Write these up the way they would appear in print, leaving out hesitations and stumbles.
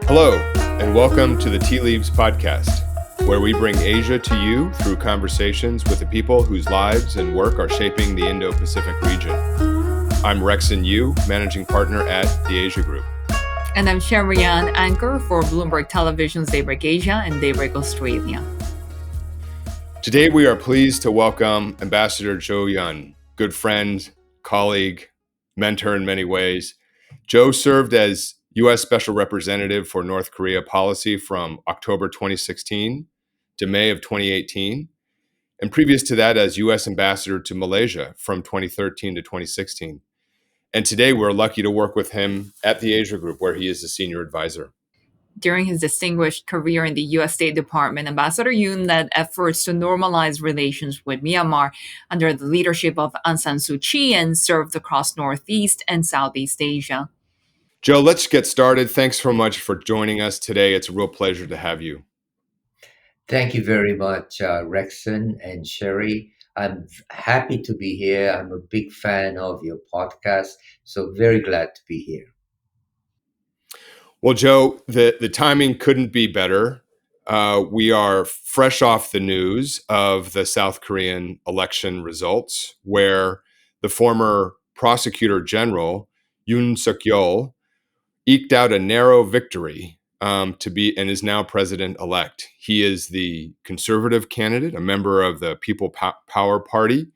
Hello, and welcome to the Tea Leaves Podcast, where we bring Asia to you through conversations with the people whose lives and work are shaping the Indo-Pacific region. I'm Rexon Yu, Managing Partner at the Asia Group. And I'm Sherry Yan, anchor for Bloomberg Television's Daybreak Asia and Daybreak Australia. Today, we are pleased to welcome Ambassador Yoon, good friend, colleague, mentor in many ways. Joe served as U.S. Special Representative for North Korea policy from October 2016 to May of 2018, and previous to that as U.S. Ambassador to Malaysia from 2013 to 2016. And today we're lucky to work with him at the Asia Group, where he is the senior advisor. During his distinguished career in the U.S. State Department, Ambassador Yoon led efforts to normalize relations with Myanmar under the leadership of Aung San Suu Kyi and served across Northeast and Southeast Asia. Joe, let's get started. Thanks so much for joining us today. It's a real pleasure to have you. Thank you very much, Rexon and Sherry. I'm happy to be here. I'm a big fan of your podcast, so very glad to be here. Well, Joe, the timing couldn't be better. We are fresh off the news of the South Korean election results, where the former prosecutor general, Yoon Suk-yeol, eked out a narrow victory to be and is now president-elect. He is the conservative candidate, a member of the People Power Party,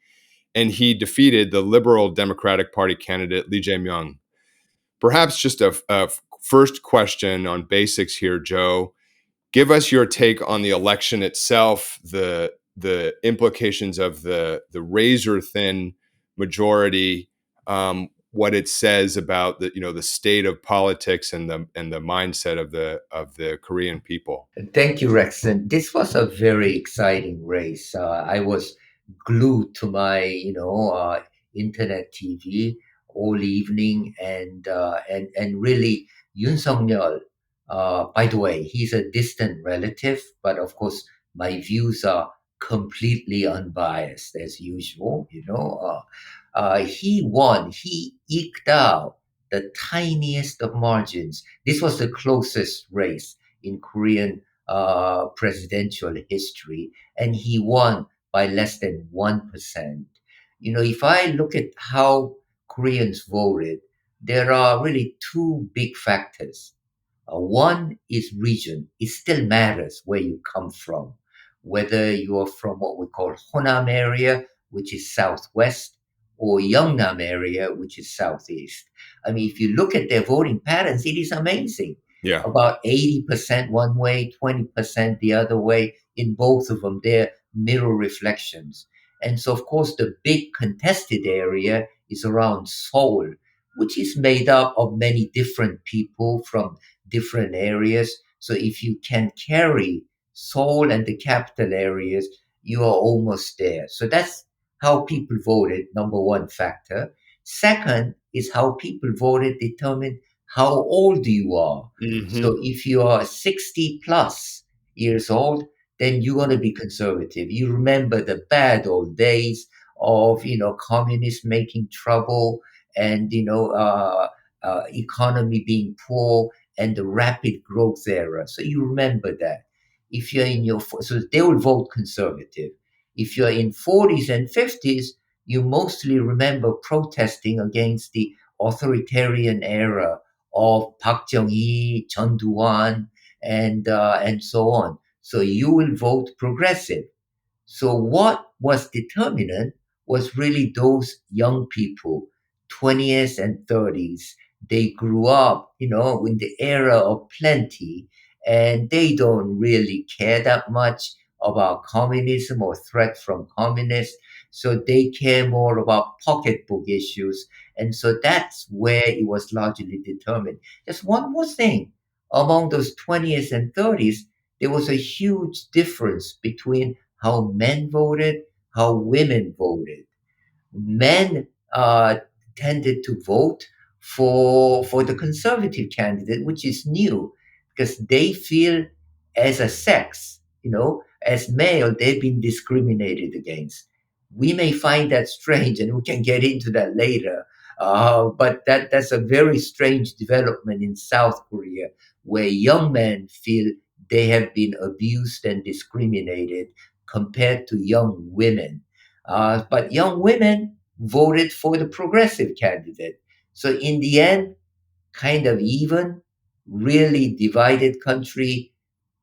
and he defeated the Liberal Democratic Party candidate Lee Jae-myung. Perhaps just a first question on basics here, Joe. Give us your take on the election itself, the implications of the razor-thin majority, what it says about the state of politics and the mindset of the Korean people. Thank you, Rexon. This was a very exciting race. I was glued to my, internet TV all evening, and really Yoon Suk-yeol. By the way, he's a distant relative, but of course, my views are completely unbiased as usual. He won. He eked out the tiniest of margins. This was the closest race in Korean presidential history, and he won by less than 1%. If I look at how Koreans voted, there are really two big factors. One is region. It still matters where you come from, whether you are from what we call Honam area, which is southwest, or Yeongnam area, which is southeast. I mean, if you look at their voting patterns, it is amazing. Yeah. About 80% one way, 20% the other way. In both of them, they're mirror reflections. And so, of course, the big contested area is around Seoul, which is made up of many different people from different areas. So if you can carry Seoul and the capital areas, you are almost there. So that's how people voted, number one factor. Second is how people voted determined how old you are. Mm-hmm. So if you are 60 plus years old, then you're going to be conservative. You remember the bad old days of, communists making trouble and, economy being poor and the rapid growth era. So you remember that. If you're so they will vote conservative. If you're in 40s and 50s, you mostly remember protesting against the authoritarian era of Park Chung-hee, Chun Doo-hwan, and so on. So you will vote progressive. So what was determinant was really those young people, 20s and 30s. They grew up, in the era of plenty, and they don't really care that much about communism or threat from communists. So they care more about pocketbook issues. And so that's where it was largely determined. Just one more thing. Among those 20s and 30s, there was a huge difference between how men voted, how women voted. Men tended to vote for the conservative candidate, which is new, because they feel as a sex, as male, they've been discriminated against. We may find that strange, and we can get into that later. But that's a very strange development in South Korea, where young men feel they have been abused and discriminated compared to young women. But young women voted for the progressive candidate. So in the end, kind of even, really divided country,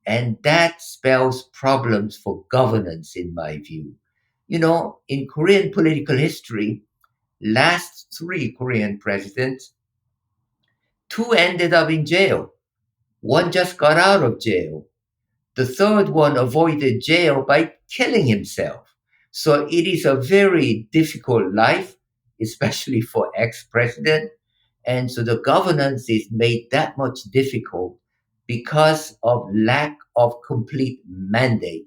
and that spells problems for governance, in my view. In Korean political history, last three Korean presidents, two ended up in jail. One just got out of jail. The third one avoided jail by killing himself. So it is a very difficult life, especially for ex-president. And so the governance is made that much difficult because of lack of complete mandate,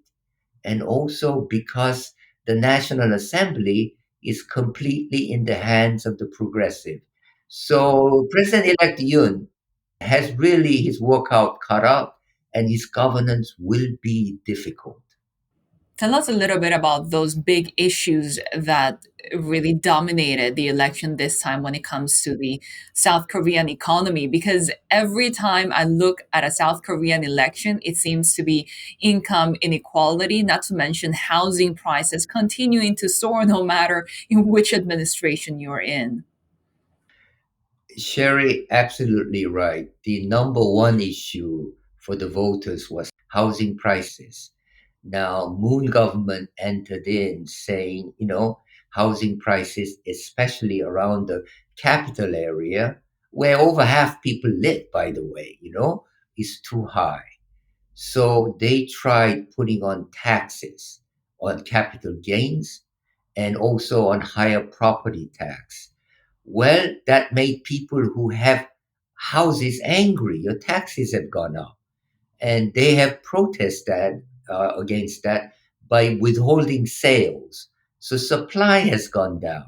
and also because the National Assembly is completely in the hands of the progressive. So President-elect Yoon has really his work out cut out, and his governance will be difficult. Tell us a little bit about those big issues that really dominated the election this time when it comes to the South Korean economy. Because every time I look at a South Korean election, it seems to be income inequality, not to mention housing prices continuing to soar no matter in which administration you're in. Sherry, absolutely right. The number one issue for the voters was housing prices. Now, Moon government entered in saying, housing prices, especially around the capital area, where over half people live, by the way, is too high. So they tried putting on taxes on capital gains and also on higher property tax. Well, that made people who have houses angry. Your taxes have gone up, and they have protested against that by withholding sales. So supply has gone down.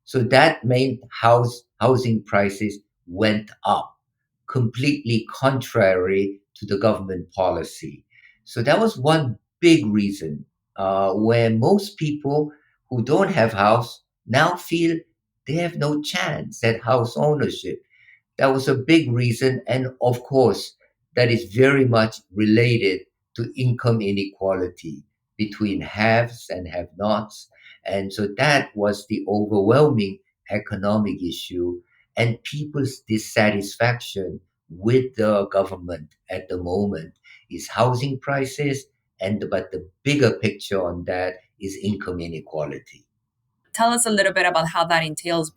So that meant housing prices went up, completely contrary to the government policy. So that was one big reason where most people who don't have house now feel they have no chance at house ownership. That was a big reason. And of course, that is very much related to income inequality between haves and have nots. And so that was the overwhelming economic issue, and people's dissatisfaction with the government at the moment is housing prices. But the bigger picture on that is income inequality. Tell us a little bit about how that entails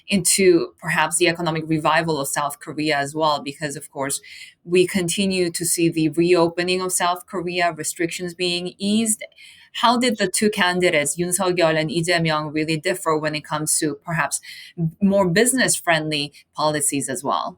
into perhaps the economic revival of South Korea as well, because of course we continue to see the reopening of South Korea, restrictions being eased. How did the two candidates, Yoon Suk-yeol and Lee Jae-myung, really differ when it comes to perhaps more business-friendly policies as well?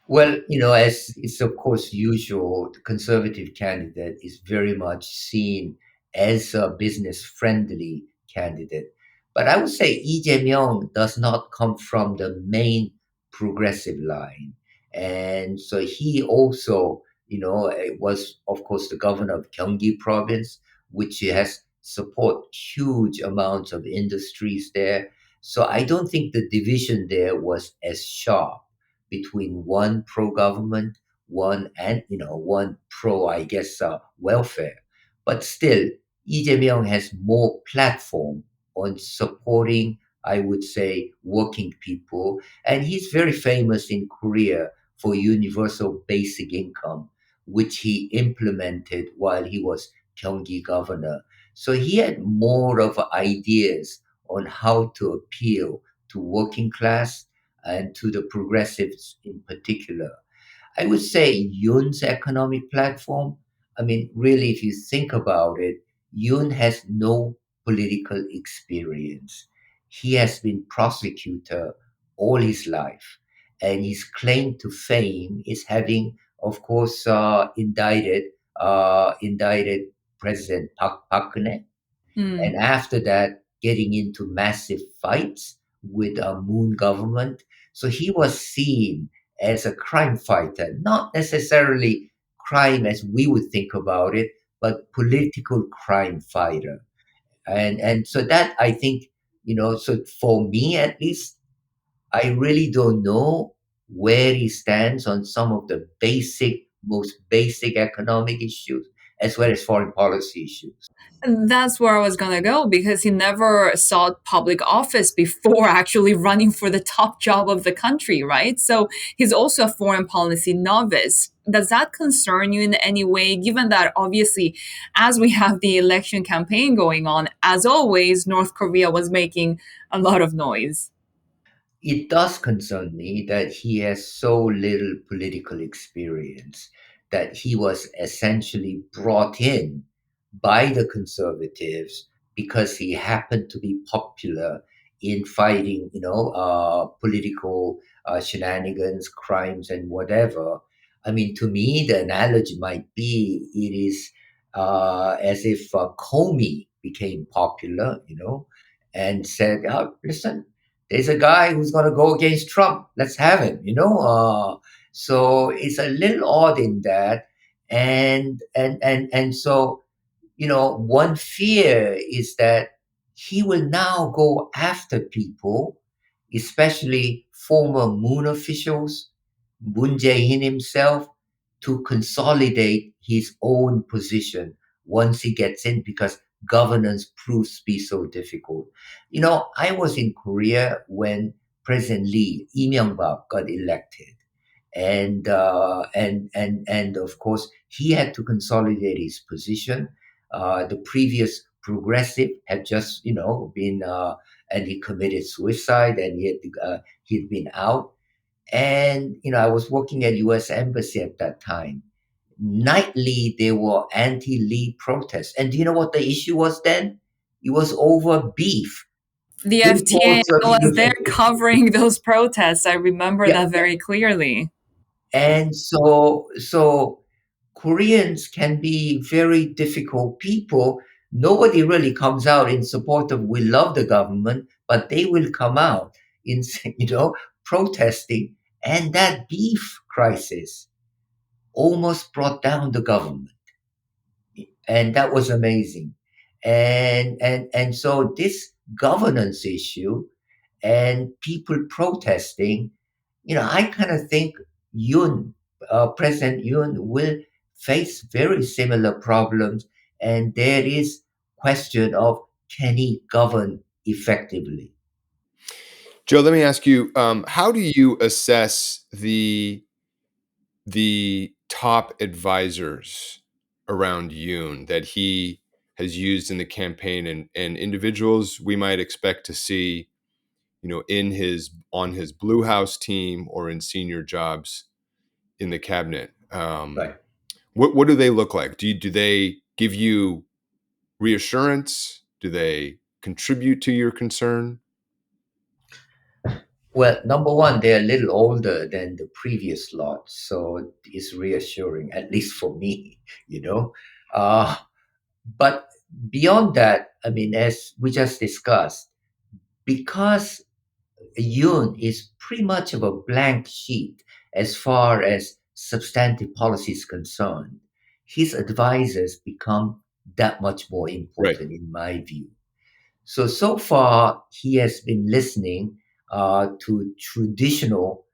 Well, as is of course usual, the conservative candidate is very much seen as a business friendly candidate. But I would say Lee Jae-myung does not come from the main progressive line. And so he also, was of course the governor of Gyeonggi province, which has support huge amounts of industries there. So I don't think the division there was as sharp between one pro government, one pro, I guess, welfare. But still, Lee Jae-myung has more platform on supporting, I would say, working people, and he's very famous in Korea for universal basic income, which he implemented while he was Gyeonggi governor. So he had more of ideas on how to appeal to working class and to the progressives in particular. I would say Yoon's economic platform, I mean, really, if you think about it, Yoon has no political experience. He has been prosecutor all his life, and his claim to fame is having, of course, indicted President Park Geun-hye, and Hmm. after that getting into massive fights with a Moon government. So he was seen as a crime fighter, not necessarily crime as we would think about it, but political crime fighter. And so that, I think, so for me at least, I really don't know where he stands on some of the most basic economic issues, as well as foreign policy issues. And that's where I was gonna go because he never sought public office before actually running for the top job of the country, right? So he's also a foreign policy novice. Does that concern you in any way, given that obviously, as we have the election campaign going on, as always, North Korea was making a lot of noise? It does concern me that he has so little political experience, that he was essentially brought in by the conservatives because he happened to be popular in fighting, political shenanigans, crimes, and whatever. I mean, to me, the analogy might be it is as if Comey became popular, and said, oh, listen, there's a guy who's going to go against Trump. Let's have him. So it's a little odd in that, and so one fear is that he will now go after people, especially former Moon officials, Moon Jae-in himself, to consolidate his own position once he gets in, because governance proves to be so difficult. I was in Korea when President Lee, Lee Myung-bak, got elected, and of course he had to consolidate his position. The previous progressive had just been and he committed suicide, and he'd been out. And I was working at U.S. Embassy at that time. Nightly there were anti-Lee protests, and do you know what the issue was then? It was over beef, The FTA imports of was there covering those protests. I remember yeah. that very clearly. And so Koreans can be very difficult people. Nobody really comes out in support of we love the government, but they will come out in protesting, and that beef crisis almost brought down the government, and that was amazing. And so this governance issue and people protesting, I kind of think Yoon, President Yoon, will face very similar problems, and there is question of can he govern effectively. Joe, let me ask you: how do you assess the top advisors around Yoon that he has used in the campaign, and individuals we might expect to see, in his on his Blue House team or in senior jobs in the cabinet? Right. What do they look like? Do they give you reassurance? Do they contribute to your concern? Well, number one, they're a little older than the previous lot, so it's reassuring, at least for me, you know. Uh, but beyond that, I mean, as we just discussed, because Yoon is pretty much of a blank sheet as far as substantive policy is concerned, his advisors become that much more Right. important in my view. So far, he has been listening to traditional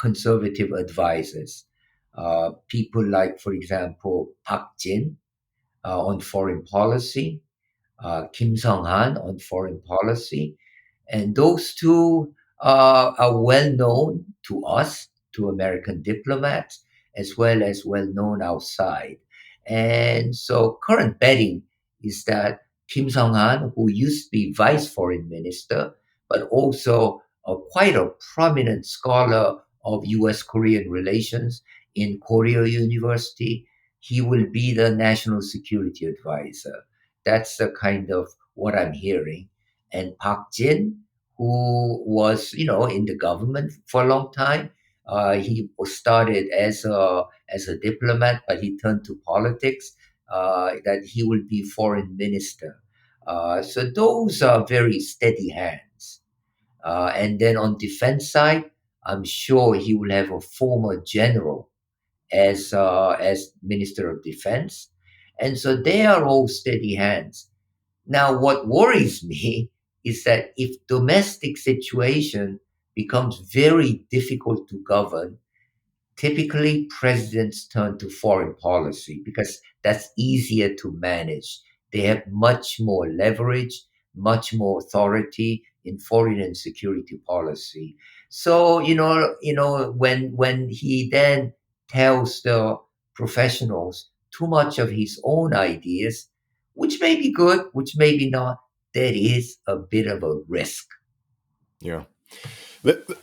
conservative advisors, people like, for example, Park Jin on foreign policy, Kim Song Han on foreign policy, and those two are well known to us, to American diplomats, as well known outside. And so current betting is that Kim Song Han, who used to be vice foreign minister, but also quite a prominent scholar of US Korean relations in Korea University, he will be the national security advisor. That's the kind of what I'm hearing. And Park Jin, who was, in the government for a long time. He was started as a diplomat, but he turned to politics. That he will be foreign minister. So those are very steady hands. And then on defense side, I'm sure he will have a former general as minister of defense, and so they are all steady hands. Now, what worries me is that if domestic situation becomes very difficult to govern, typically presidents turn to foreign policy because that's easier to manage. They have much more leverage, much more authority in foreign and security policy. So, when he then tells the professionals too much of his own ideas, which may be good, which may be not, there is a bit of a risk. Yeah.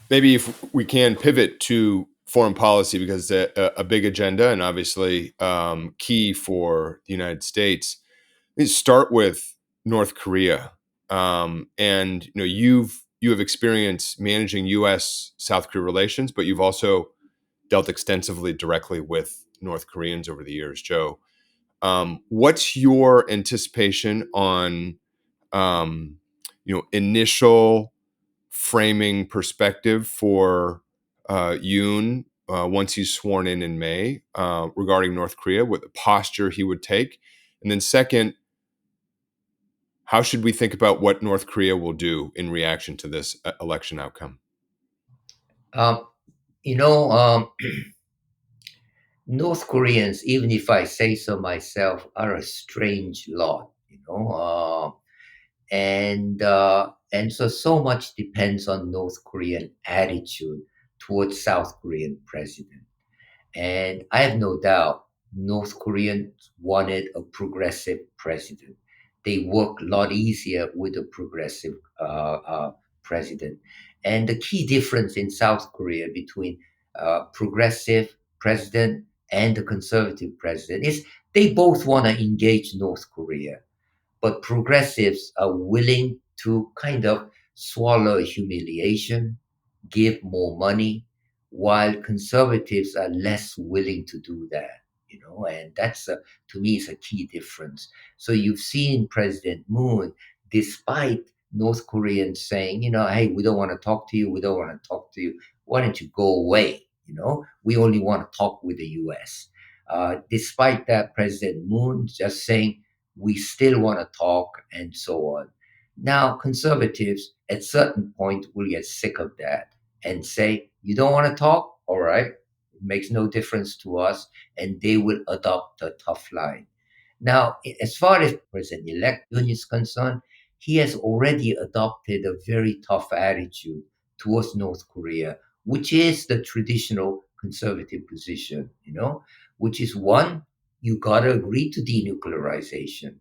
Maybe if we can pivot to foreign policy, because a big agenda and obviously key for the United States. Let's start with North Korea. And you have experience managing U.S. South Korea relations, but you've also dealt extensively directly with North Koreans over the years, Joe. What's your anticipation on initial framing perspective for Yoon once he's sworn in May regarding North Korea, what the posture he would take? And then second, how should we think about what North Korea will do in reaction to this election outcome? Um, you know, um, North Koreans, even if I say so myself, are a strange lot. And so much depends on North Korean attitude towards South Korean president. And I have no doubt North Koreans wanted a progressive president. They work a lot easier with a progressive president. And the key difference in South Korea between progressive president and the conservative president is they both want to engage North Korea, but progressives are willing to kind of swallow humiliation, give more money, while conservatives are less willing to do that. And that's to me is a key difference. So you've seen President Moon, despite North Koreans saying, hey, we don't want to talk to you, we don't want to talk to you, why don't you go away? We only want to talk with the US. Despite that, President Moon just saying, we still want to talk, and so on. Now, conservatives at certain point will get sick of that and say, you don't want to talk? All right. It makes no difference to us. And they will adopt a tough line. Now, as far as President-elect Yoon is concerned, he has already adopted a very tough attitude towards North Korea, which is the traditional conservative position, which is one, you got to agree to denuclearization.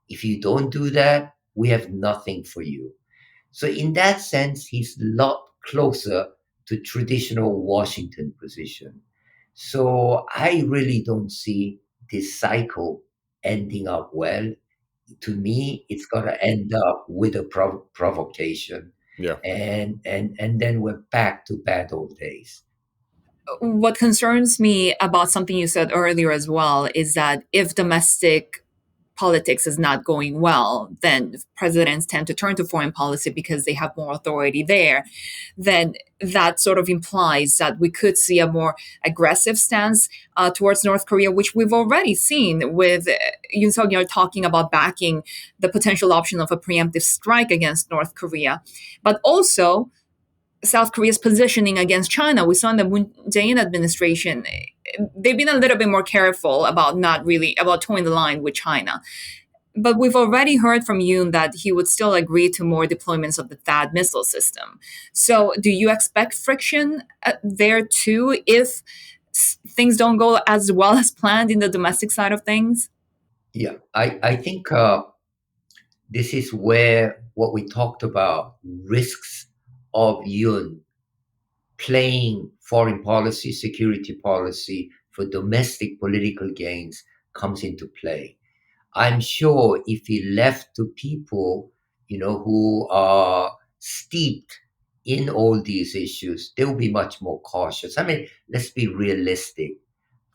If you don't do that, we have nothing for you. So in that sense, he's a lot closer to traditional Washington position. So I really don't see this cycle ending up well. To me, it's going to end up with a provocation, Yeah. and then we're back to bad old days. What concerns me about something you said earlier as well is that if domestic politics is not going well, then presidents tend to turn to foreign policy because they have more authority there. Then that sort of implies that we could see a more aggressive stance towards North Korea, which we've already seen with Yoon Suk-yeol talking about backing the potential option of a preemptive strike against North Korea. But also, South Korea's positioning against China. We saw in the Moon Jae-in administration, they've been a little bit more careful about not really about towing the line with China. But we've already heard from Yoon that he would still agree to more deployments of the THAAD missile system. So, do you expect friction there too if things don't go as well as planned in the domestic side of things? Yeah, I think this is where what we talked about risks of Yun playing foreign policy, security policy for domestic political gains comes into play. I'm sure if he left to people, who are steeped in all these issues, they will be much more cautious. I mean, let's be realistic.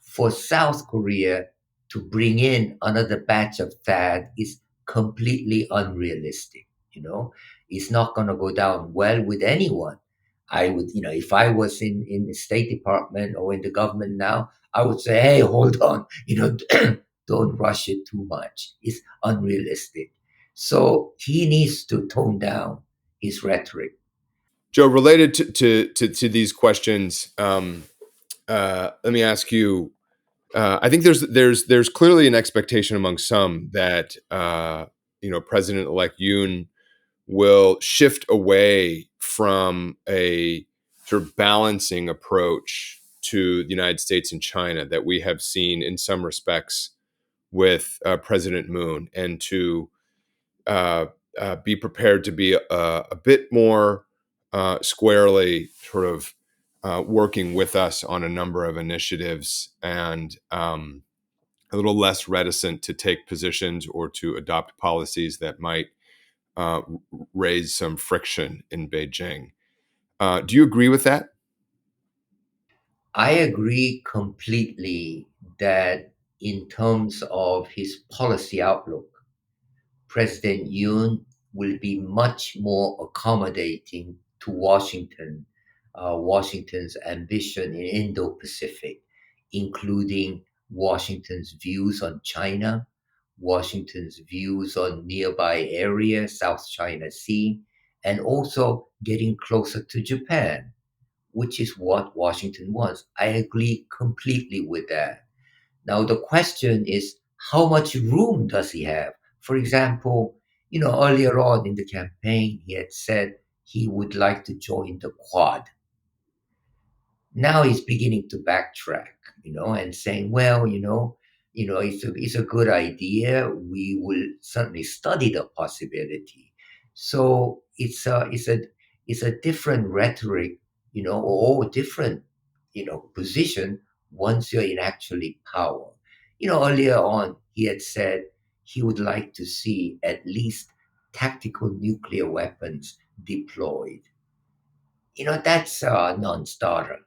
For South Korea to bring in another batch of THAAD is completely unrealistic. It's not going to go down well with anyone. I would, if I was in the State Department or in the government now, I would say, hey, hold on, don't rush it too much. It's unrealistic. So he needs to tone down his rhetoric. Joe, related to these questions, let me ask you. I think there's clearly an expectation among some that President-elect Yoon will shift away from a sort of balancing approach to the United States and China that we have seen in some respects with President Moon, and to uh, be prepared to be a bit more squarely sort of working with us on a number of initiatives, and a little less reticent to take positions or to adopt policies that might uh, raise some friction in Beijing. Do you agree with that? I agree completely that in terms of his policy outlook, President Yoon will be much more accommodating to Washington's ambition in Indo-Pacific, including Washington's views on China, Washington's views on nearby areas, South China Sea, and also getting closer to Japan, which is what Washington wants. I agree completely with that. Now, the question is, how much room does he have? For example, earlier on in the campaign, he had said he would like to join the Quad. Now he's beginning to backtrack, and saying, well, it's a good idea. We will certainly study the possibility. So it's a different rhetoric, or different, position once you're in actually power. Earlier on, he had said he would like to see at least tactical nuclear weapons deployed. That's a non-starter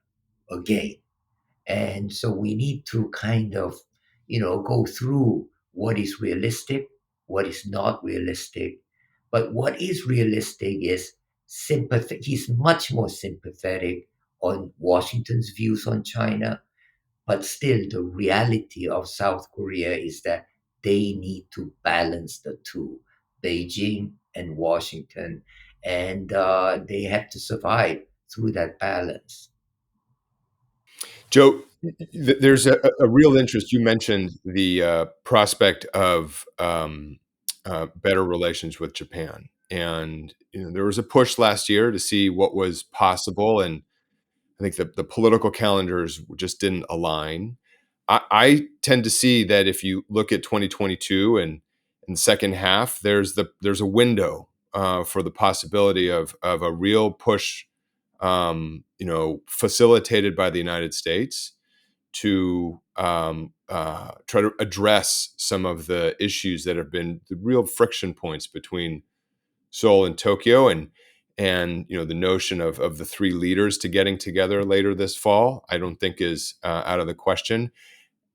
again. And so we need to kind of, go through what is realistic, what is not realistic. But what is realistic is sympathy. He's much more sympathetic on Washington's views on China. But still, the reality of South Korea is that they need to balance the two, Beijing and Washington, and they have to survive through that balance. Joe, there's a real interest. You mentioned the prospect of better relations with Japan, and there was a push last year to see what was possible, and I think the political calendars just didn't align. I tend to see that if you look at 2022 and in the second half, there's a window for the possibility of a real push, facilitated by the United States to try to address some of the issues that have been the real friction points between Seoul and Tokyo, and the notion of the three leaders to getting together later this fall, I don't think is out of the question.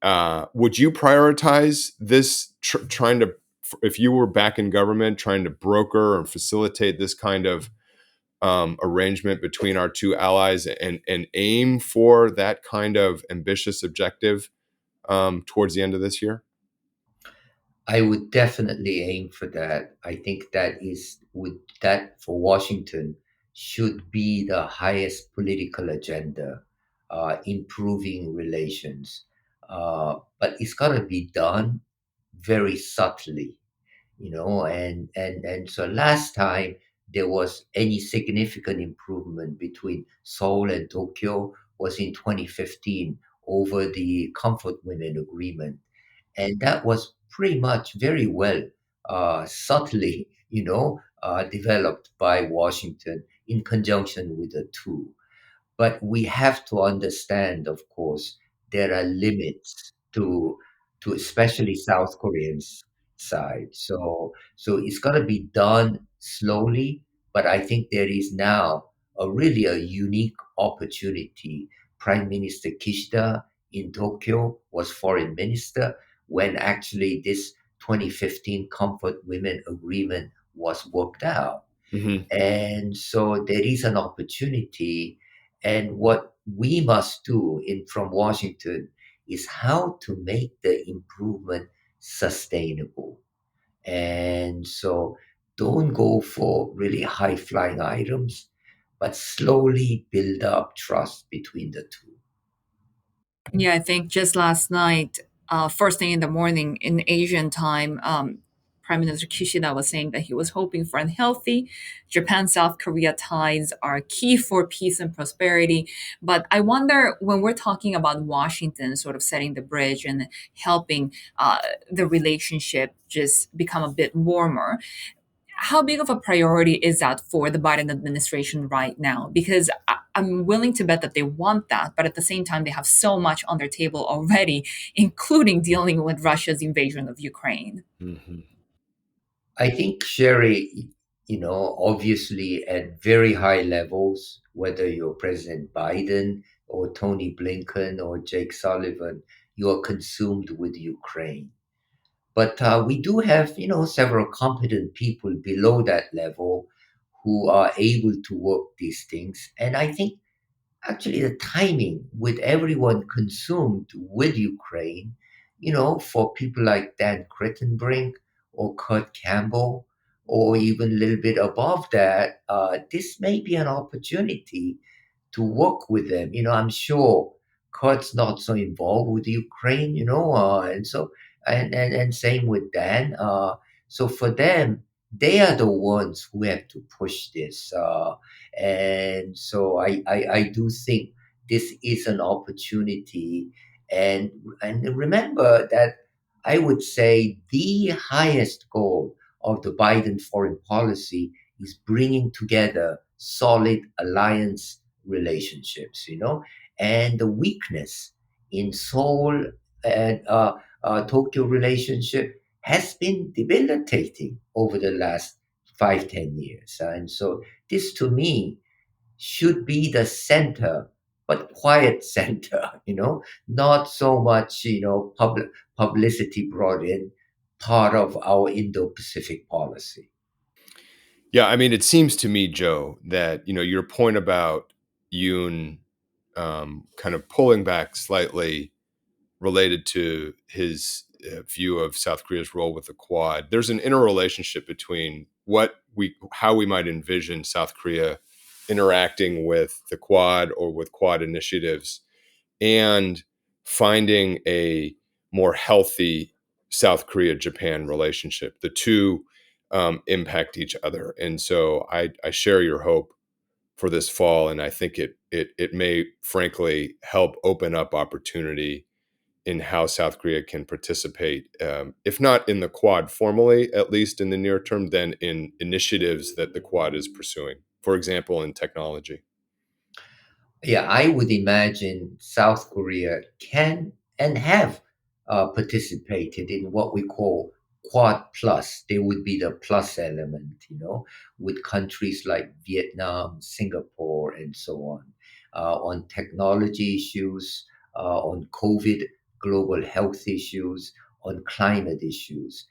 Would you prioritize this, trying to, if you were back in government, trying to broker and facilitate this kind of arrangement between our two allies, and aim for that kind of ambitious objective towards the end of this year? I would definitely aim for that. I think that for Washington should be the highest political agenda, improving relations. But it's got to be done very subtly, and so last time there was any significant improvement between Seoul and Tokyo was in 2015 over the Comfort Women Agreement, and that was pretty much very well, subtly, developed by Washington in conjunction with the two. But we have to understand, of course, there are limits to especially South Koreans side. So it's got to be done slowly, but I think there is now a unique opportunity. Prime Minister Kishida in Tokyo was foreign minister when actually this 2015 Comfort Women Agreement was worked out. Hmm. And so there is an opportunity. And what we must do in from Washington is how to make the improvement sustainable. And so don't go for really high flying items, but slowly build up trust between the two. Yeah, I think just last night, first thing in the morning in Asian time, Prime Minister Kishida was saying that he was hoping for unhealthy Japan South Korea ties are key for peace and prosperity. But I wonder when we're talking about Washington sort of setting the bridge and helping the relationship just become a bit warmer, how big of a priority is that for the Biden administration right now? Because I'm willing to bet that they want that, but at the same time, they have so much on their table already, including dealing with Russia's invasion of Ukraine. Mhm. I think, Sherry, obviously at very high levels, whether you're President Biden or Tony Blinken or Jake Sullivan, you are consumed with Ukraine. But we do have, several competent people below that level who are able to work these things. And I think actually the timing with everyone consumed with Ukraine, for people like Dan Crittenbrink or Kurt Campbell, or even a little bit above that, this may be an opportunity to work with them. I'm sure Kurt's not so involved with Ukraine, and so and same with Dan. So for them, they are the ones who have to push this. And so I do think this is an opportunity. And and remember that I would say the highest goal of the Biden foreign policy is bringing together solid alliance relationships, and the weakness in Seoul and Tokyo relationship has been debilitating over the last 5, 10 years. And so this to me should be the center, but quiet center, not so much, publicity brought in, part of our Indo-Pacific policy. Yeah, I mean, it seems to me, Joe, that your point about Yoon kind of pulling back slightly related to his view of South Korea's role with the Quad. There's an interrelationship between how we might envision South Korea interacting with the Quad or with Quad initiatives, and finding a more healthy South Korea Japan relationship. The two impact each other, and so I share your hope for this fall, and I think it may frankly help open up opportunity in how South Korea can participate, if not in the Quad formally, at least in the near term, then in initiatives that the Quad is pursuing. For example, in technology. Yeah, I would imagine South Korea can and have participated in what we call Quad Plus. They would be the plus element, with countries like Vietnam, Singapore, and so on technology issues, on COVID, global health issues, on climate issues.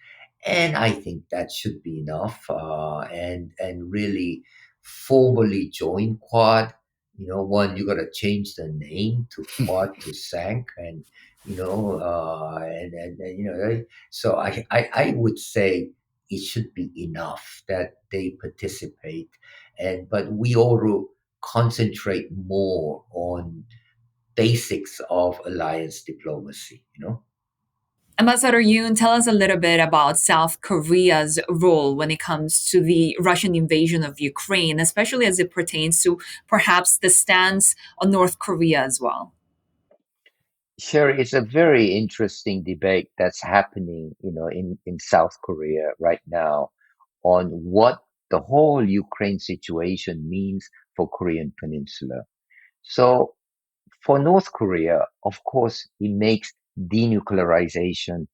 And I think that should be enough, and really formally join Quad. One, you got to change the name to Quad to Sank, and so I would say it should be enough that they participate, but we ought to concentrate more on basics of alliance diplomacy. Ambassador Yoon, tell us a little bit about South Korea's role when it comes to the Russian invasion of Ukraine, especially as it pertains to perhaps the stance on North Korea as well. Sure, it's a very interesting debate that's happening, in South Korea right now on what the whole Ukraine situation means for Korean Peninsula. So for North Korea, of course, it makes denuclearization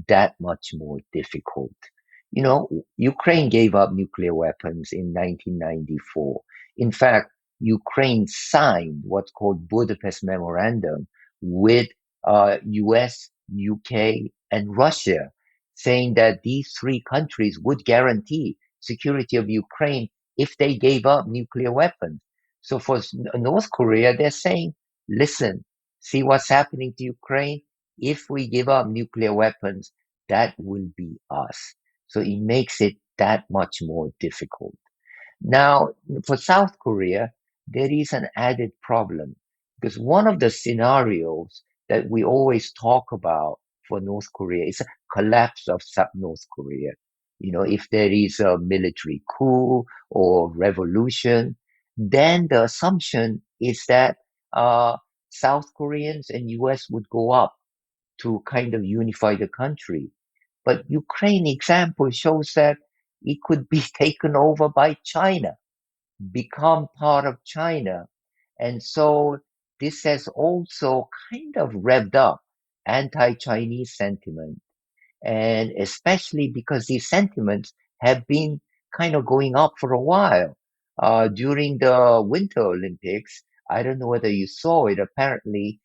that much more difficult. Ukraine gave up nuclear weapons in 1994. In fact, Ukraine signed what's called Budapest Memorandum with US, UK, and Russia, saying that these three countries would guarantee security of Ukraine if they gave up nuclear weapons. So for North Korea, they're saying, listen, see what's happening to Ukraine? If we give up nuclear weapons, that will be us. So it makes it that much more difficult. Now, for South Korea, there is an added problem because one of the scenarios that we always talk about for North Korea is a collapse of North Korea. If there is a military coup or revolution, then the assumption is that South Koreans and US would go up to kind of unify the country. But Ukraine example shows that it could be taken over by China, become part of China. And so this has also kind of revved up anti-Chinese sentiment, and especially because these sentiments have been kind of going up for a while. During the Winter Olympics, I don't know whether you saw it, apparently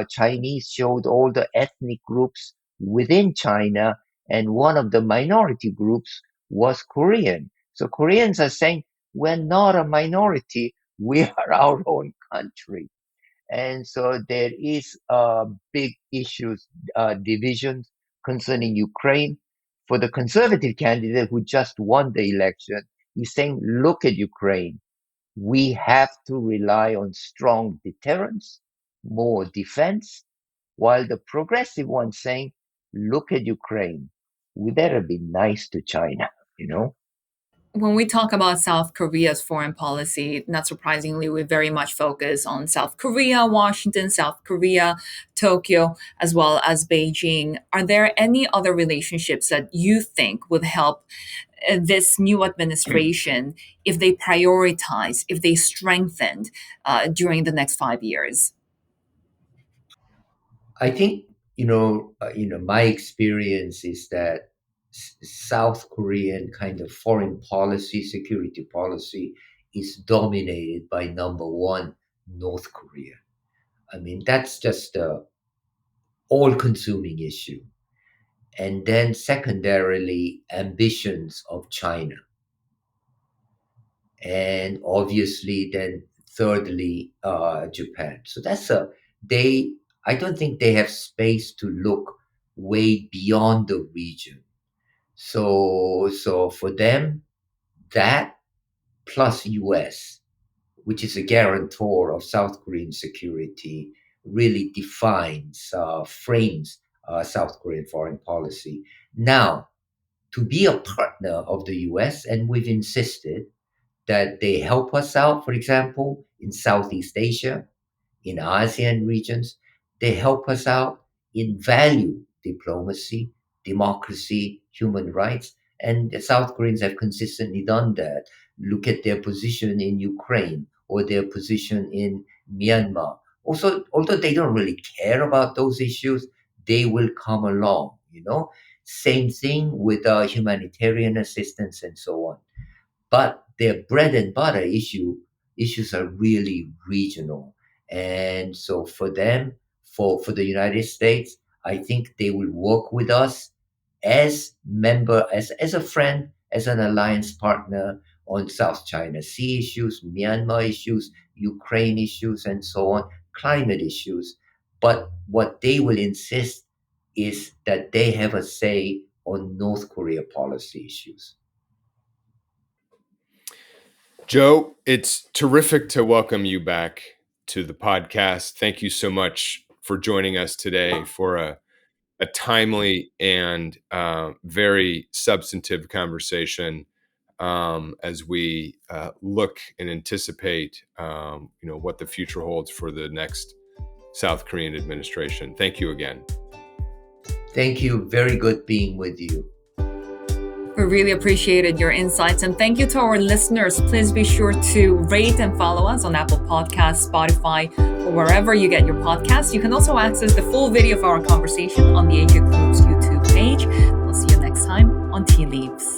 Chinese showed all the ethnic groups within China, and one of the minority groups was Korean. So Koreans are saying, we're not a minority, we are our own country. And so there is big issues, divisions concerning Ukraine. For the conservative candidate who just won the election, he's saying, look at Ukraine. We have to rely on strong deterrence, more defense, while the progressive one saying, look at Ukraine. We better be nice to China, you know? When we talk about South Korea's foreign policy, not surprisingly, we very much focus on South Korea, Washington, South Korea, Tokyo, as well as Beijing. Are there any other relationships that you think would help this new administration if they prioritize, if they strengthened during the next 5 years? I think my experience is that South Korean kind of foreign policy, security policy, is dominated by number one, North Korea. I mean, that's just a all-consuming issue, and then secondarily, ambitions of China, and obviously then thirdly, Japan. So that's a they. I don't think they have space to look way beyond the region. So for them, that plus US, which is a guarantor of South Korean security, really defines, frames South Korean foreign policy. Now, to be a partner of the US, and we've insisted that they help us out, for example, in Southeast Asia, in ASEAN regions. They help us out in value diplomacy, democracy, human rights. And the South Koreans have consistently done that. Look at their position in Ukraine or their position in Myanmar. Also, although they don't really care about those issues, they will come along. Same thing with humanitarian assistance and so on. But their bread and butter issues are really regional. And so for them, for the United States, I think they will work with us as as a friend, as an alliance partner on South China Sea issues, Myanmar issues, Ukraine issues, and so on, climate issues. But what they will insist is that they have a say on North Korea policy issues. Joe, it's terrific to welcome you back to the podcast. Thank you so much for joining us today for a timely and very substantive conversation as we look and anticipate, what the future holds for the next South Korean administration. Thank you again. Thank you. Very good being with you. We really appreciated your insights, and thank you to our listeners. Please be sure to rate and follow us on Apple Podcasts, Spotify, or wherever you get your podcasts. You can also access the full video of our conversation on the Asia Group's YouTube page. We'll see you next time on Tea Leaves.